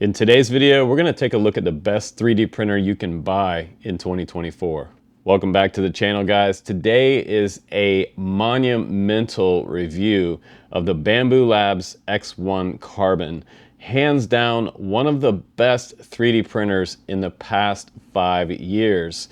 In today's video, we're going to take a look at the best 3D printer you can buy in 2024. Welcome back to the channel, guys. Today is a monumental review of the Bambu Labs X1 Carbon. Hands down, one of the best 3D printers in the past 5 years.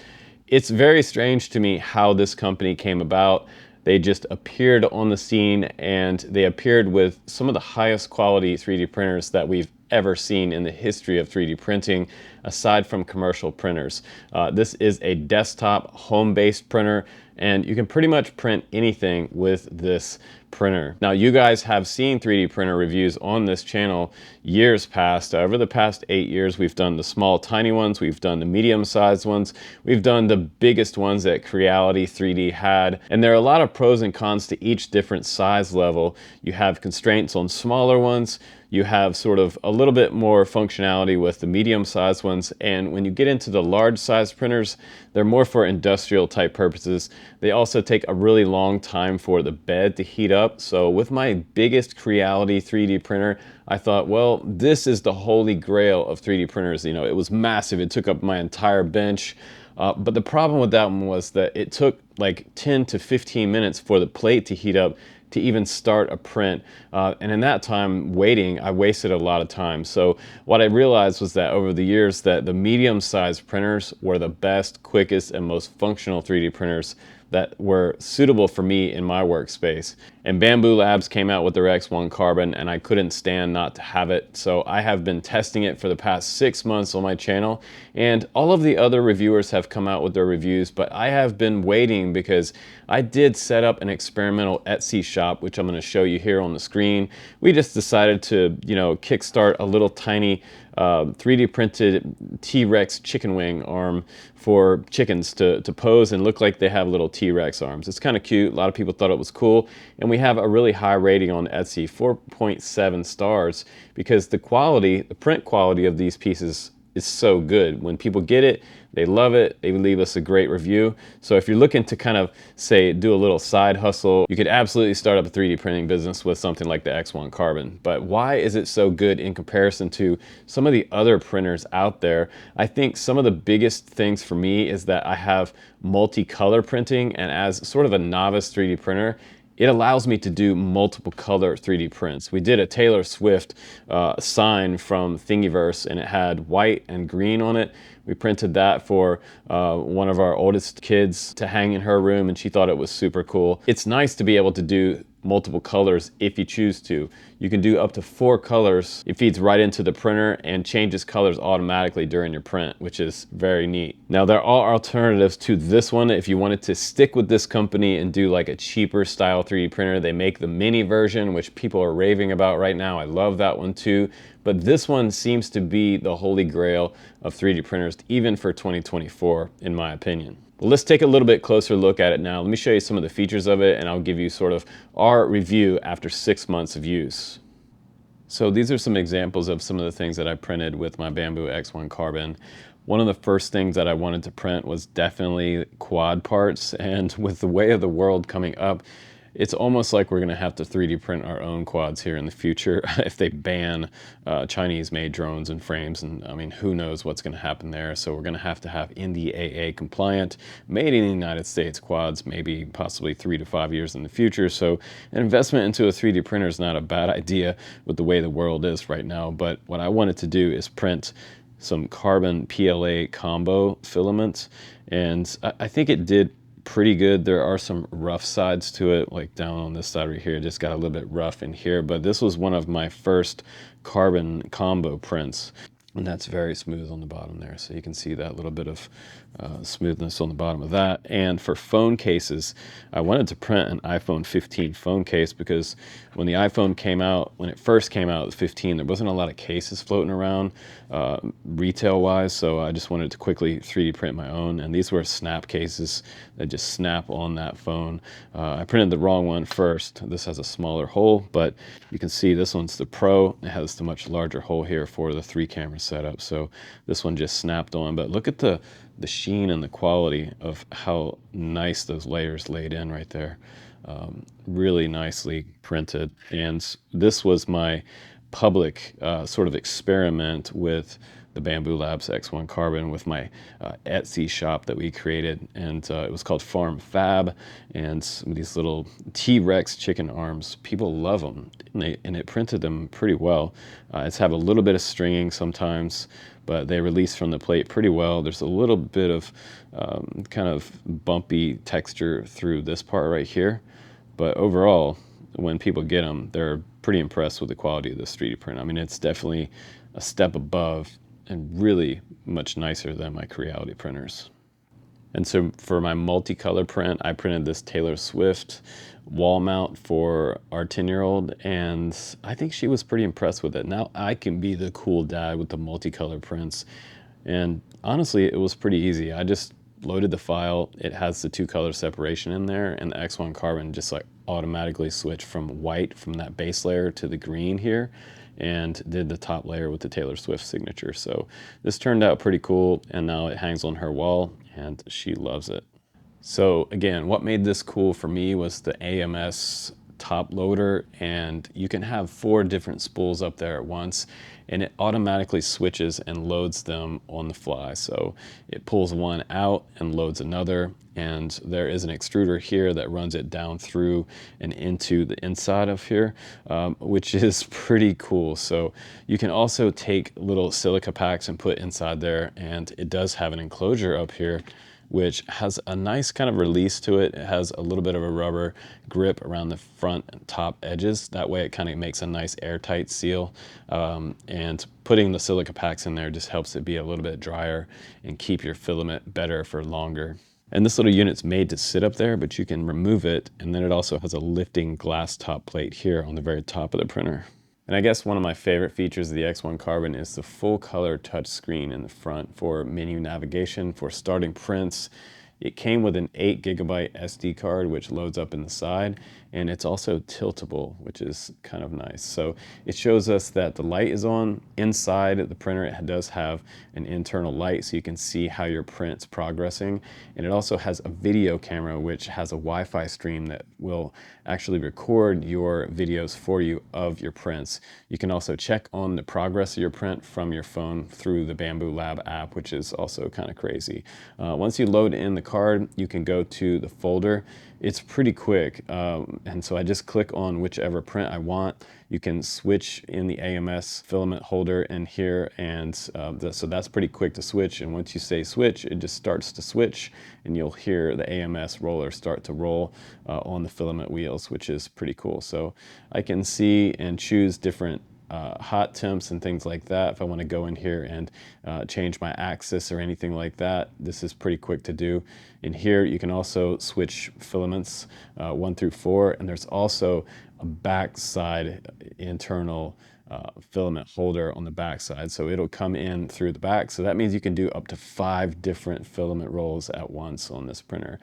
It's very strange to me how this company came about. They just appeared on the scene, and they appeared with some of the highest quality 3D printers that we've ever seen in the history of 3D printing, aside from commercial printers. This is a desktop home-based printer, and you can pretty much print anything with this printer. Now, you guys have seen 3D printer reviews on this channel years past. Over the past 8 years, we've done the small, tiny ones, we've done the medium-sized ones, we've done the biggest ones that Creality 3D had, and there are a lot of pros and cons to each different size level. You have constraints on smaller ones, you have sort of a little bit more functionality with the medium-sized ones, and when you get into the large-sized printers, they're more for industrial type purposes. They also take a really long time for the bed to heat up. So with my biggest Creality 3D printer, I thought, well, this is the holy grail of 3D printers. You know, it was massive. It took up my entire bench. But the problem with that one was that it took like 10 to 15 minutes for the plate to heat up to even start a print. And in that time waiting, I wasted a lot of time. So what I realized was that over the years that the medium-sized printers were the best, quickest, and most functional 3D printers that were suitable for me in my workspace. And Bambu Labs came out with their X1 Carbon, and I couldn't stand not to have it. So I have been testing it for the past 6 months on my channel, and all of the other reviewers have come out with their reviews, but I have been waiting because I did set up an experimental Etsy shop, which I'm going to show you here on the screen. We just decided to, you know, kickstart a little tiny 3D printed T-Rex chicken wing arm for chickens to pose and look like they have little T-Rex arms. It's kind of cute. A lot of people thought it was cool. And we have a really high rating on Etsy, 4.7 stars, because the quality, the print quality of these pieces is so good. When people get it, they love it. They leave us a great review. So if you're looking to kind of say do a little side hustle, you could absolutely start up a 3D printing business with something like the X1 Carbon. But why is it so good in comparison to some of the other printers out there? I think some of the biggest things for me is that I have multicolor printing, and as sort of a novice 3D printer, it allows me to do multiple color 3D prints. We did a Taylor Swift sign from Thingiverse, and it had white and green on it. We printed that for one of our oldest kids to hang in her room, and she thought it was super cool. It's nice to be able to do multiple colors if you choose to. You can do up to 4 colors. It feeds right into the printer and changes colors automatically during your print, which is very neat. Now, there are alternatives to this one. If you wanted to stick with this company and do like a cheaper style 3D printer, they make the mini version, which people are raving about right now. I love that one too. But this one seems to be the holy grail of 3D printers, even for 2024, in my opinion. Well, let's take a little bit closer look at it now. Let me show you some of the features of it, and I'll give you sort of our review after 6 months of use. So these are some examples of some of the things that I printed with my Bambu X1 Carbon. One of the first things that I wanted to print was definitely quad parts, and with the way of the world coming up, it's almost like we're going to have to 3D print our own quads here in the future if they ban Chinese-made drones and frames. And I mean, who knows what's going to happen there. So we're going to have NDAA compliant, made in the United States quads, maybe possibly 3 to 5 years in the future. So an investment into a 3D printer is not a bad idea with the way the world is right now. But what I wanted to do is print some carbon PLA combo filaments, and I think it did pretty good. There are some rough sides to it, like down on this side right here. It just got a little bit rough in here, but this was one of my first carbon combo prints, and that's very smooth on the bottom there. So you can see that little bit of smoothness on the bottom of that. And for phone cases, I wanted to print an iPhone 15 phone case because when the iPhone came out, when it first came out, the 15, there wasn't a lot of cases floating around retail-wise, so I just wanted to quickly 3D print my own, and these were snap cases that just snap on that phone. I printed the wrong one first. This has a smaller hole, but you can see this one's the Pro. It has the much larger hole here for the 3-camera setup, so this one just snapped on. But look at the sheen and the quality of how nice those layers laid in right there. Really nicely printed. And this was my public sort of experiment with the Bambu Labs X1 Carbon with my Etsy shop that we created, and it was called Farm Fab, and these little T-Rex chicken arms, people love them, and it printed them pretty well. It's have a little bit of stringing sometimes, but they release from the plate pretty well. There's a little bit of kind of bumpy texture through this part right here, but overall, when people get them, they're pretty impressed with the quality of this 3D print. I mean, it's definitely a step above and really much nicer than my Creality printers. And so for my multicolor print, I printed this Taylor Swift wall mount for our 10-year-old, and I think she was pretty impressed with it. Now I can be the cool dad with the multicolor prints. And honestly, it was pretty easy. I just loaded the file. It has the 2-color separation in there, and the X1 Carbon just like automatically switched from white from that base layer to the green here, and did the top layer with the Taylor Swift signature. So this turned out pretty cool, and now it hangs on her wall and she loves it. So again, what made this cool for me was the AMS Top Loader, and you can have 4 different spools up there at once, and it automatically switches and loads them on the fly. So it pulls one out and loads another, and there is an extruder here that runs it down through and into the inside of here, which is pretty cool. So you can also take little silica packs and put inside there, and it does have an enclosure up here which has a nice kind of release to it. It has a little bit of a rubber grip around the front and top edges. That way it kind of makes a nice airtight seal. And putting the silica packs in there just helps it be a little bit drier and keep your filament better for longer. And this little unit's made to sit up there, but you can remove it. And then it also has a lifting glass top plate here on the very top of the printer. And I guess one of my favorite features of the X1 Carbon is the full color touchscreen in the front for menu navigation, for starting prints. It came with an 8GB SD card, which loads up in the side, and it's also tiltable, which is kind of nice. So it shows us that the light is on. Inside the printer, it does have an internal light, so you can see how your print's progressing. And it also has a video camera, which has a Wi-Fi stream that will actually record your videos for you of your prints. You can also check on the progress of your print from your phone through the Bambu Lab app, which is also kind of crazy. Once you load in the card, you can go to the folder. It's pretty quick, and so I just click on whichever print I want. You can switch in the AMS filament holder in here, and so that's pretty quick to switch. And once you say switch, it just starts to switch, and you'll hear the AMS roller start to roll on the filament wheels, which is pretty cool. So I can see and choose different hot temps and things like that. If I want to go in here and change my axis or anything like that, this is pretty quick to do. In here, you can also switch filaments 1 through 4, and there's also a backside internal filament holder on the back side, so it'll come in through the back. So that means you can do up to 5 different filament rolls at once on this printer,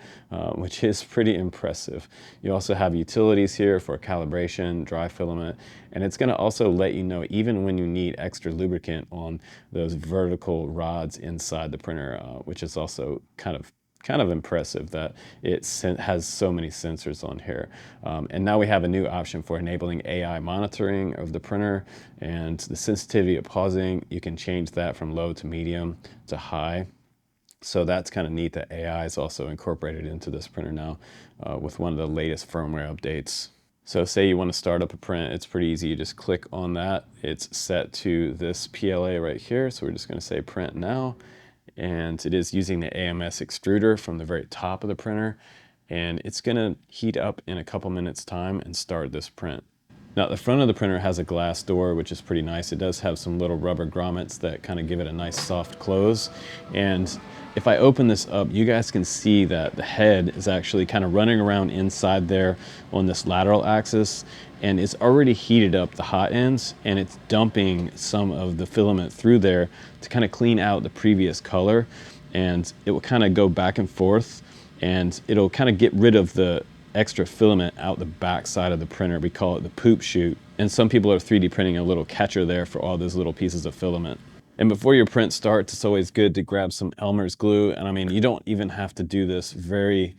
which is pretty impressive. You also have utilities here for calibration, dry filament, and it's going to also let you know even when you need extra lubricant on those vertical rods inside the printer, which is also kind of impressive that it has so many sensors on here. And now we have a new option for enabling AI monitoring of the printer, and the sensitivity of pausing, you can change that from low to medium to high. So that's kind of neat that AI is also incorporated into this printer now with one of the latest firmware updates. So say you want to start up a print, it's pretty easy. You just click on that. It's set to this PLA right here. So we're just going to say print now. And it is using the AMS extruder from the very top of the printer, and it's going to heat up in a couple minutes time and start this print. Now the front of the printer has a glass door, which is pretty nice. It does have some little rubber grommets that kind of give it a nice soft close. And if I open this up, you guys can see that the head is actually kind of running around inside there on this lateral axis, and it's already heated up the hot ends, and it's dumping some of the filament through there to kind of clean out the previous color, and it will kind of go back and forth, and it'll kind of get rid of the extra filament out the back side of the printer. We call it the poop chute, and some people are 3D printing a little catcher there for all those little pieces of filament. And before your print starts, it's always good to grab some Elmer's glue. And I mean, you don't even have to do this very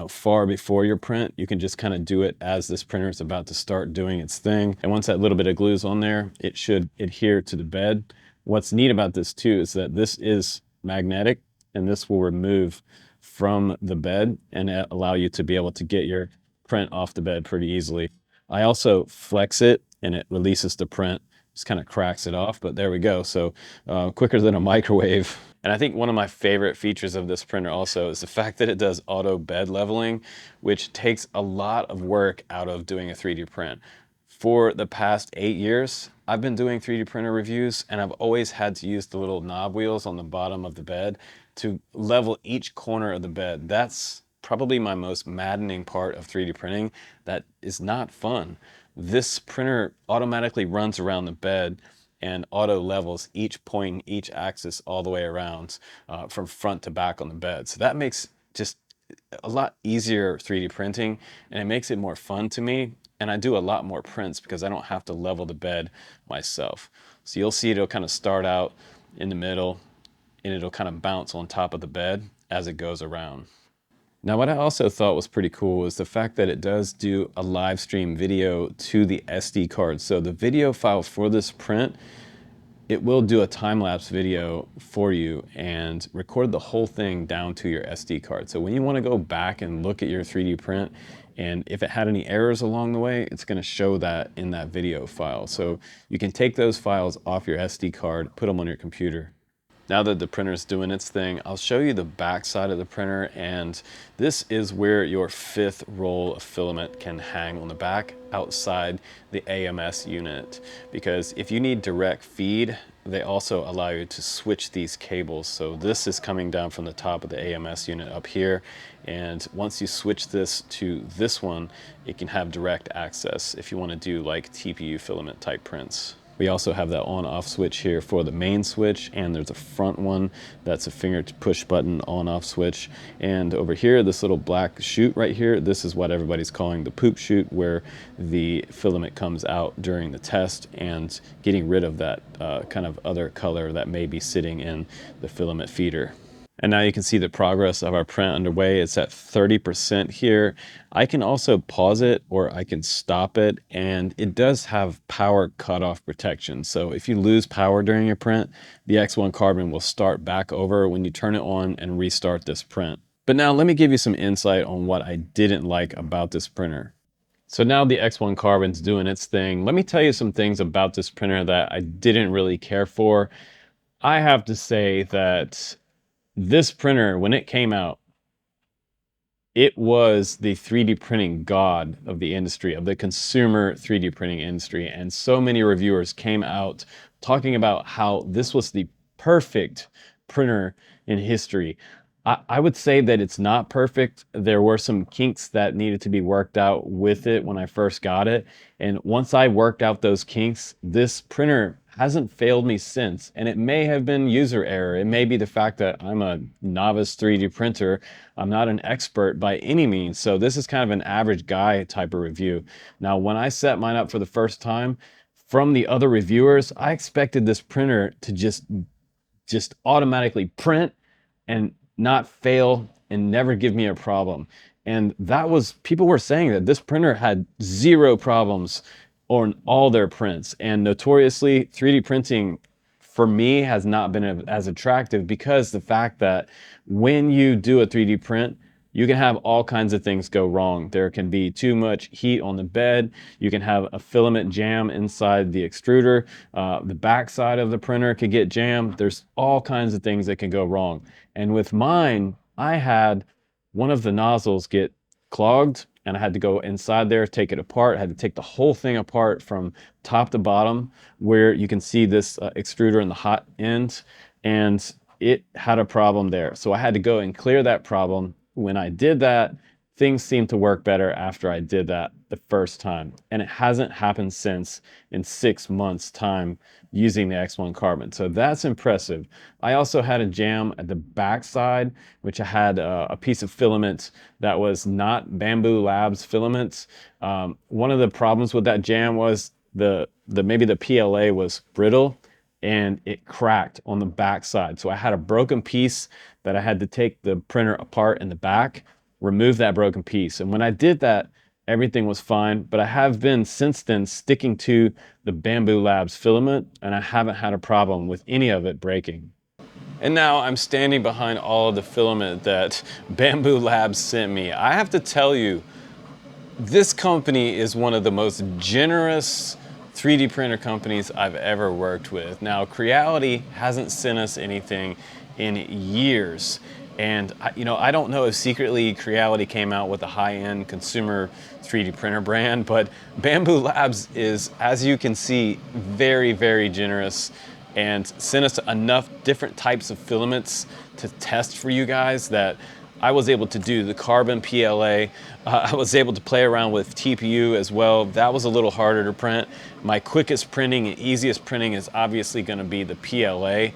far before your print. You can just kind of do it as this printer is about to start doing its thing. And once that little bit of glue is on there, it should adhere to the bed. What's neat about this too is that this is magnetic, and this will remove from the bed and allow you to be able to get your print off the bed pretty easily. I also flex it and it releases the print, just kind of cracks it off, but there we go. So quicker than a microwave. And I think one of my favorite features of this printer also is the fact that it does auto bed leveling, which takes a lot of work out of doing a 3D print. For the past 8 years, I've been doing 3D printer reviews, and I've always had to use the little knob wheels on the bottom of the bed to level each corner of the bed. That's probably my most maddening part of 3D printing. That is not fun. This printer automatically runs around the bed and auto levels each point, each axis all the way around from front to back on the bed. So that makes just a lot easier 3D printing, and it makes it more fun to me. And I do a lot more prints because I don't have to level the bed myself. So you'll see it'll kind of start out in the middle and it'll kind of bounce on top of the bed as it goes around. Now, what I also thought was pretty cool was the fact that it does do a live stream video to the SD card. So the video file for this print, it will do a time-lapse video for you and record the whole thing down to your SD card. So when you want to go back and look at your 3D print, and if it had any errors along the way, it's going to show that in that video file. So you can take those files off your SD card, put them on your computer. Now that the printer is doing its thing, I'll show you the back side of the printer, and this is where your 5th roll of filament can hang on the back outside the AMS unit. Because if you need direct feed, they also allow you to switch these cables. So this is coming down from the top of the AMS unit up here, and once you switch this to this one, it can have direct access if you want to do like TPU filament type prints. We also have that on-off switch here for the main switch, and there's a front one that's a finger to push button on-off switch. And over here, this little black chute right here, this is what everybody's calling the poop chute, where the filament comes out during the test and getting rid of that kind of other color that may be sitting in the filament feeder. And now you can see the progress of our print underway. It's at 30% here. I can also pause it or I can stop it, and it does have power cutoff protection. So if you lose power during your print, the X1 Carbon will start back over when you turn it on and restart this print. But now let me give you some insight on what I didn't like about this printer. So now the X1 Carbon's doing its thing. Let me tell you some things about this printer that I didn't really care for. I have to say that this printer, when it came out, it was the 3D printing god of the industry, of the consumer 3D printing industry. And so many reviewers came out talking about how this was the perfect printer in history. I would say that it's not perfect. There were some kinks that needed to be worked out with it when I first got it. And once I worked out those kinks, this printer hasn't failed me since. And it may have been user error. It may be the fact that I'm a novice 3D printer. I'm not an expert by any means. So this is kind of an average guy type of review. Now, when I set mine up for the first time, from the other reviewers, I expected this printer to just automatically print and not fail and never give me a problem. And that was, people were saying that this printer had 0 problems on all their prints. And notoriously, 3D printing for me has not been as attractive because the fact that when you do a 3D print, you can have all kinds of things go wrong. There can be too much heat on the bed. You can have a filament jam inside the extruder. The back side of the printer could get jammed. There's all kinds of things that can go wrong. And with mine, I had one of the nozzles get clogged, and I had to go inside there, take it apart. I had to take the whole thing apart from top to bottom, where you can see this extruder in the hot end, and it had a problem there. So I had to go and clear that problem. When I did that, things seemed to work better after I did that the first time. And it hasn't happened since in 6 months' time using the X1 Carbon. So that's impressive. I also had a jam at the back side, which I had a piece of filament that was not Bambu Labs filaments. One of the problems with that jam was maybe the PLA was brittle, and it cracked on the back side. So I had a broken piece that I had to take the printer apart in the back, remove that broken piece. And when I did that, everything was fine, but I have been since then sticking to the Bambu Labs filament, and I haven't had a problem with any of it breaking. And now I'm standing behind all of the filament that Bambu Labs sent me. I have to tell you, this company is one of the most generous 3D printer companies I've ever worked with. Now, Creality hasn't sent us anything in years. And I don't know if secretly Creality came out with a high-end consumer 3D printer brand, but Bambu Labs is, as you can see, very, very generous and sent us enough different types of filaments to test for you guys that I was able to do the carbon PLA. I was able to play around with TPU as well. That was a little harder to print. My quickest printing and easiest printing is obviously going to be the PLA,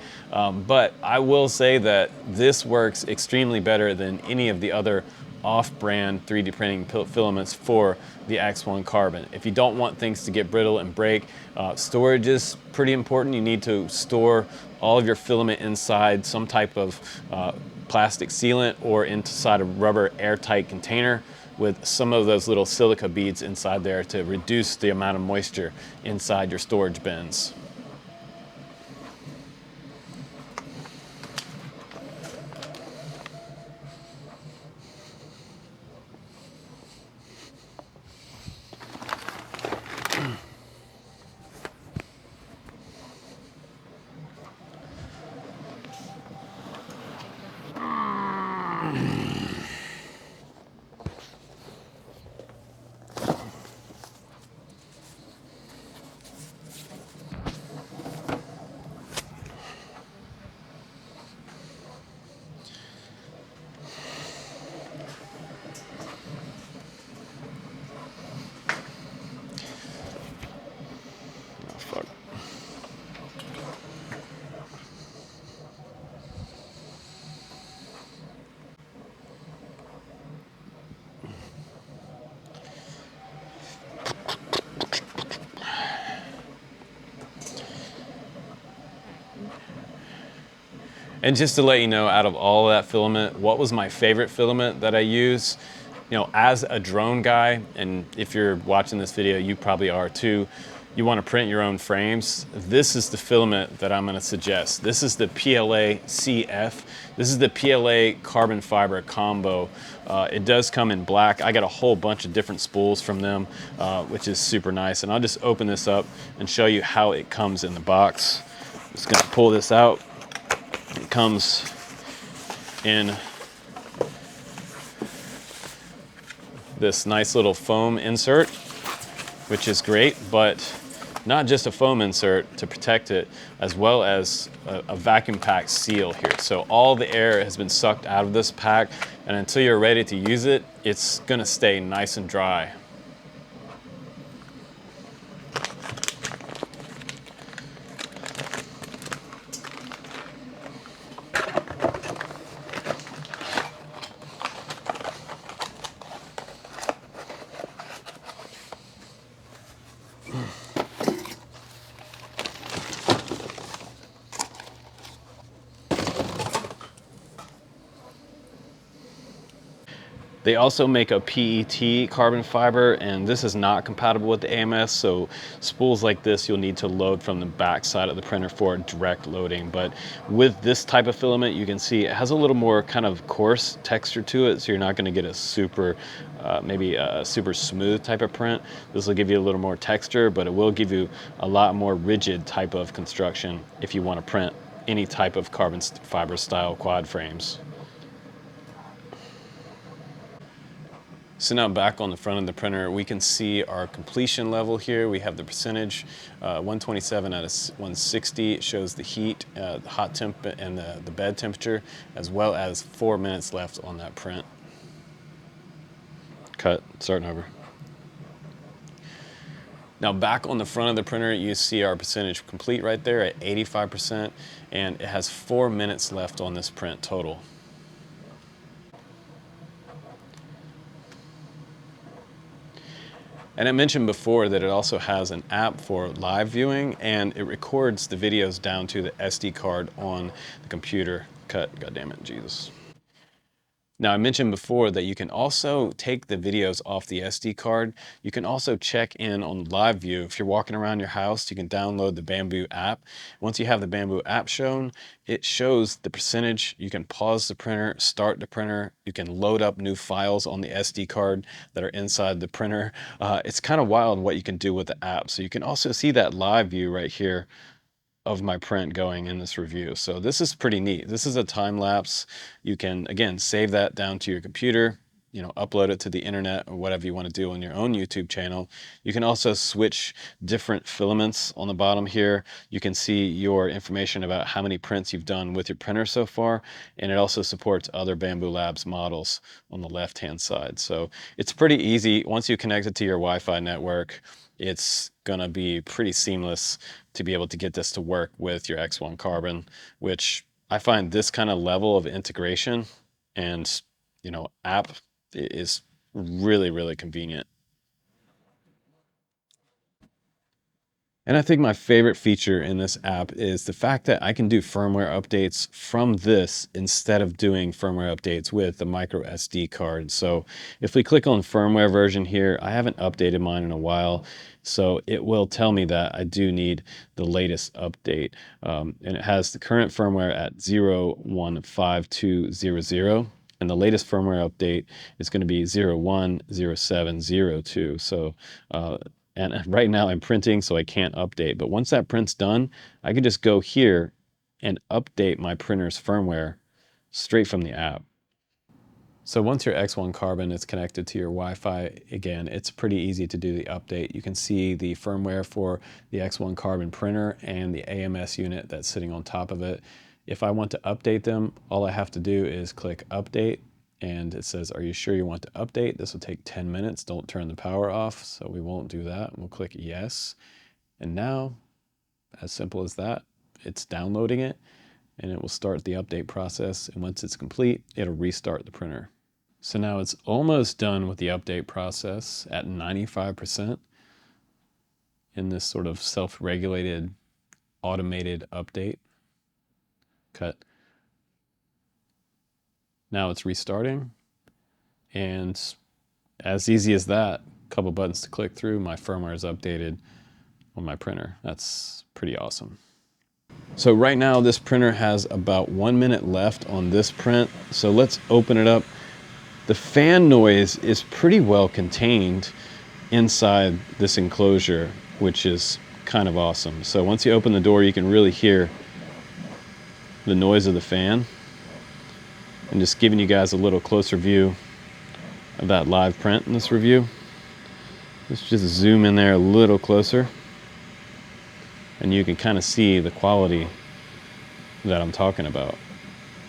but I will say that this works extremely better than any of the other off-brand 3D printing filaments for the X1 carbon. If you don't want things to get brittle and break, storage is pretty important. You need to store all of your filament inside some type of plastic sealant or inside a rubber airtight container with some of those little silica beads inside there to reduce the amount of moisture inside your storage bins. And just to let you know, out of all of that filament, what was my favorite filament that I use? As a drone guy, and if you're watching this video, you probably are too, you want to print your own frames, this is the filament that I'm going to suggest. This is the PLA CF. This is the PLA carbon fiber combo. It does come in black. I got a whole bunch of different spools from them, which is super nice. And I'll just open this up and show you how it comes in the box. I'm just going to pull this out. It comes in this nice little foam insert, which is great, but not just a foam insert to protect it, as well as a vacuum pack seal here. So all the air has been sucked out of this pack, and until you're ready to use it, it's gonna stay nice and dry. They also make a PET carbon fiber, and this is not compatible with the AMS, so spools like this you'll need to load from the back side of the printer for direct loading. But with this type of filament, you can see it has a little more kind of coarse texture to it, so you're not going to get a super, maybe a super smooth type of print. This will give you a little more texture, but it will give you a lot more rigid type of construction if you want to print any type of carbon fiber style quad frames. So now back on the front of the printer, we can see our completion level here. We have the percentage, 127 out of 160. It shows the heat, the hot temp, and the bed temperature, as well as 4 minutes left on that print. Cut, starting over. Now back on the front of the printer, you see our percentage complete right there at 85%, and it has 4 minutes left on this print total. And I mentioned before that it also has an app for live viewing, and it records the videos down to the SD card on the computer. Cut, goddammit, Jesus. Now, I mentioned before that you can also take the videos off the SD card. You can also check in on live view. If you're walking around your house, you can download the Bambu app. Once you have the Bambu app shown, it shows the percentage. You can pause the printer, start the printer. You can load up new files on the SD card that are inside the printer. It's kind of wild what you can do with the app. So you can also see that live view right here of my print going in this review. So this is pretty neat. This is a time lapse. You can, again, save that down to your computer, you know, upload it to the internet or whatever you want to do on your own YouTube channel. You can also switch different filaments on the bottom here. You can see your information about how many prints you've done with your printer so far, and it also supports other Bambu Labs models on the left-hand side. So it's pretty easy. Once you connect it to your Wi-Fi network, it's gonna be pretty seamless to be able to get this to work with your X1 Carbon, which I find this kind of level of integration and, you know, app is really, really convenient. And I think my favorite feature in this app is the fact that I can do firmware updates from this instead of doing firmware updates with the micro SD card. So if we click on firmware version here, I haven't updated mine in a while. So it will tell me that I do need the latest update. And it has the current firmware at 015200. And the latest firmware update is going to be 010702. So and right now I'm printing, so I can't update. But once that print's done, I can just go here and update my printer's firmware straight from the app. So once your X1 Carbon is connected to your Wi-Fi, again, it's pretty easy to do the update. You can see the firmware for the X1 Carbon printer and the AMS unit that's sitting on top of it. If I want to update them, all I have to do is click Update, and it says, are you sure you want to update? This will take 10 minutes. Don't turn the power off, so we won't do that. We'll click Yes. And now, as simple as that, it's downloading it, and it will start the update process. And once it's complete, it'll restart the printer. So now it's almost done with the update process at 95% in this sort of self-regulated, automated update. Cut. Now it's restarting, and as easy as that, a couple buttons to click through, my firmware is updated on my printer. That's pretty awesome. So right now this printer has about 1 minute left on this print. So let's open it up. The fan noise is pretty well contained inside this enclosure, which is kind of awesome. So once you open the door, you can really hear the noise of the fan. And just giving you guys a little closer view of that live print in this review. Let's just zoom in there a little closer, and you can kind of see the quality that I'm talking about.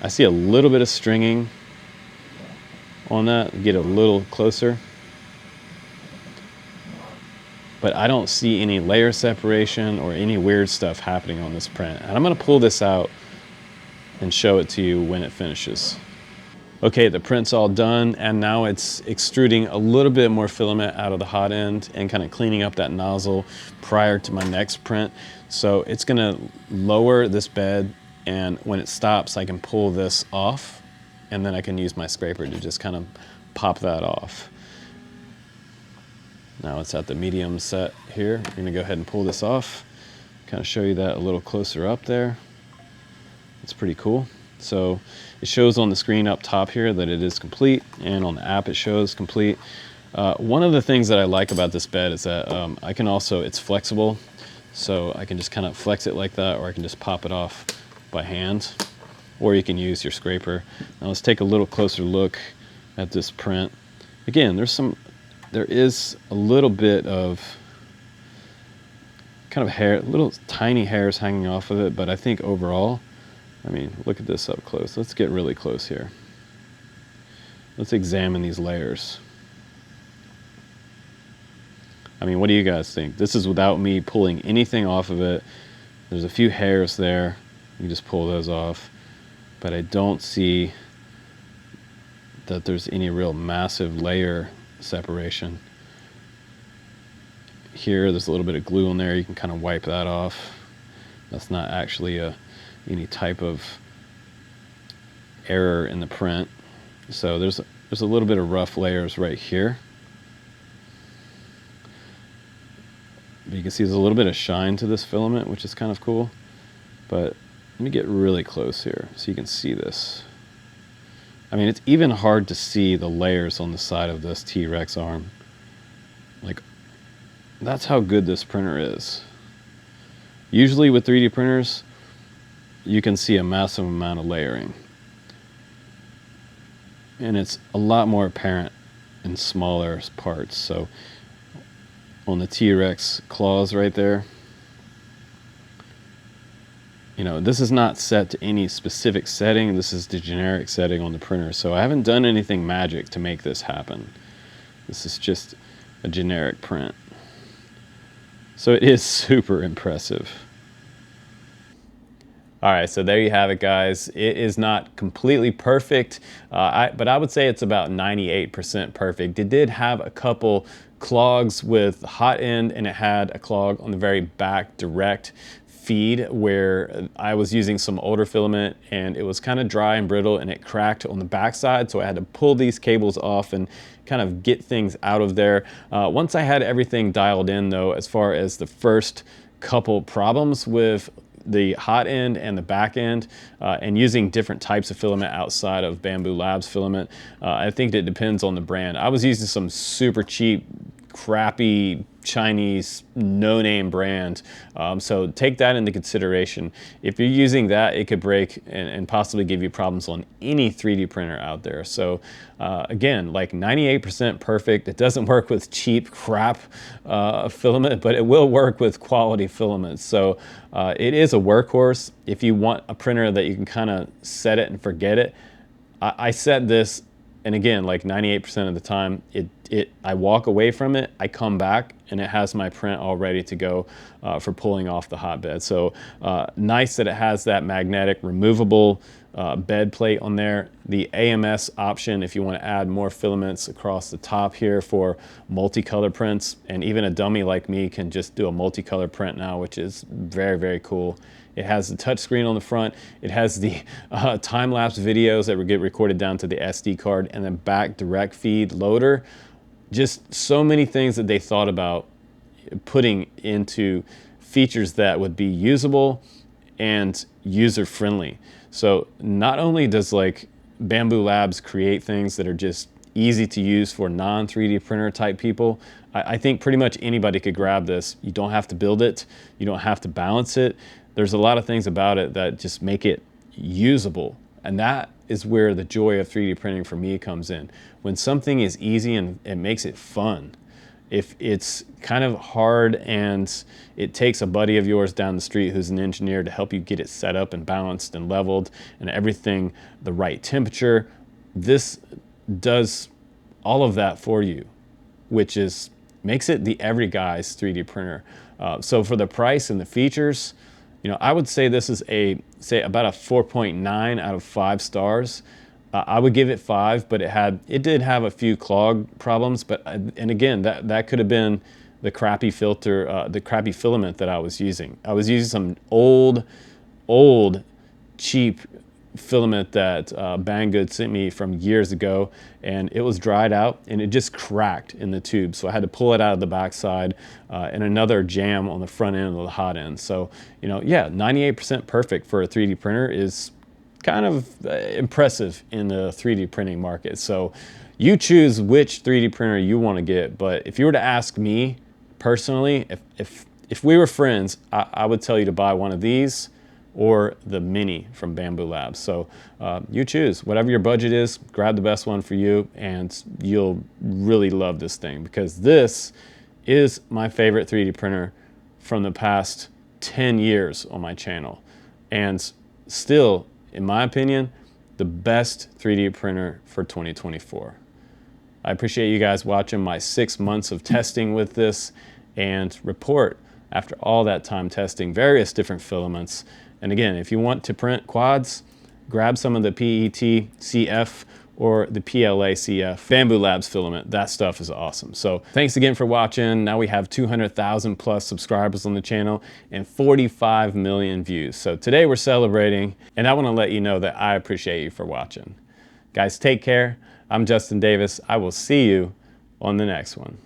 I see a little bit of stringing on that. Get a little closer, but I don't see any layer separation or any weird stuff happening on this print. And I'm going to pull this out and show it to you when it finishes. Okay, the print's all done, and now it's extruding a little bit more filament out of the hot end and kind of cleaning up that nozzle prior to my next print. So it's gonna lower this bed, and when it stops, I can pull this off, and then I can use my scraper to just kind of pop that off. Now it's at the medium set here. I'm gonna go ahead and pull this off, kind of show you that a little closer up there. It's pretty cool. So it shows on the screen up top here that it is complete, and on the app it shows complete. One of the things that I like about this bed is that I can also, it's flexible, so I can just kind of flex it like that, or I can just pop it off by hand, or you can use your scraper. Now let's take a little closer look at this print. Again, there is a little bit of kind of hair, little tiny hairs hanging off of it, but I think overall, I mean, look at this up close. Let's get really close here. Let's examine these layers. I mean, what do you guys think? This is without me pulling anything off of it. There's a few hairs there. You can just pull those off. But I don't see that there's any real massive layer separation. Here, there's a little bit of glue in there. You can kind of wipe that off. That's not actually any type of error in the print. So there's a little bit of rough layers right here. But you can see there's a little bit of shine to this filament, which is kind of cool. But let me get really close here so you can see this. I mean, it's even hard to see the layers on the side of this T-Rex arm. Like, that's how good this printer is. Usually with 3D printers, you can see a massive amount of layering. And it's a lot more apparent in smaller parts. So on the T-Rex claws right there, you know, this is not set to any specific setting. This is the generic setting on the printer. So I haven't done anything magic to make this happen. This is just a generic print. So it is super impressive. All right, so there you have it, guys. It is not completely perfect, but I would say it's about 98% perfect. It did have a couple clogs with hot end, and it had a clog on the very back direct feed where I was using some older filament and it was kind of dry and brittle and it cracked on the backside. So I had to pull these cables off and kind of get things out of there. Once I had everything dialed in though, as far as the first couple problems with the hot end and the back end, and using different types of filament outside of Bambu Labs filament, I think it depends on the brand. I was using some super cheap, crappy Chinese no-name brand, so take that into consideration. If you're using that, it could break and possibly give you problems on any 3D printer out there. So again, like 98% perfect. It doesn't work with cheap crap filament, but it will work with quality filament. So it is a workhorse. If you want a printer that you can kind of set it and forget it, I set this, and again, like 98% of the time, I walk away from it, I come back, and it has my print all ready to go for pulling off the hotbed. So nice that it has that magnetic removable bed plate on there. The AMS option, if you want to add more filaments across the top here for multicolor prints, and even a dummy like me can just do a multicolor print now, which is very, very cool. It has the touch screen on the front. It has the time-lapse videos that would get recorded down to the SD card, and then back direct feed loader. Just so many things that they thought about putting into features that would be usable and user-friendly. So not only does like Bambu Labs create things that are just easy to use for non-3D printer type people, I think pretty much anybody could grab this. You don't have to build it. You don't have to balance it. There's a lot of things about it that just make it usable. And that is where the joy of 3D printing for me comes in. When something is easy and it makes it fun. If it's kind of hard and it takes a buddy of yours down the street who's an engineer to help you get it set up and balanced and leveled and everything the right temperature, this does all of that for you, which is makes it the every guy's 3D printer. So for the price and the features, you know, I would say this is about a 4.9 out of 5 stars. I would give it 5, but it did have a few clog problems. But and again, that could have been the crappy filter, the crappy filament that I was using. I was using some old, cheap filament that Banggood sent me from years ago, and it was dried out and it just cracked in the tube. So I had to pull it out of the backside and another jam on the front end of the hot end. So, you know, yeah, 98% perfect for a 3D printer is kind of impressive in the 3D printing market. So you choose which 3D printer you want to get. But if you were to ask me personally, if we were friends, I would tell you to buy one of these or the Mini from Bambu Labs. So you choose whatever your budget is, grab the best one for you, and you'll really love this thing, because this is my favorite 3D printer from the past 10 years on my channel, and still, in my opinion, the best 3D printer for 2024. I appreciate you guys watching my 6 months of testing with this and report after all that time testing various different filaments. And again, if you want to print quads, grab some of the PET CF or the PLA CF Bambu Labs filament. That stuff is awesome. So thanks again for watching. Now we have 200,000 plus subscribers on the channel and 45 million views. So today we're celebrating, and I want to let you know that I appreciate you for watching. Guys, take care. I'm Justin Davis. I will see you on the next one.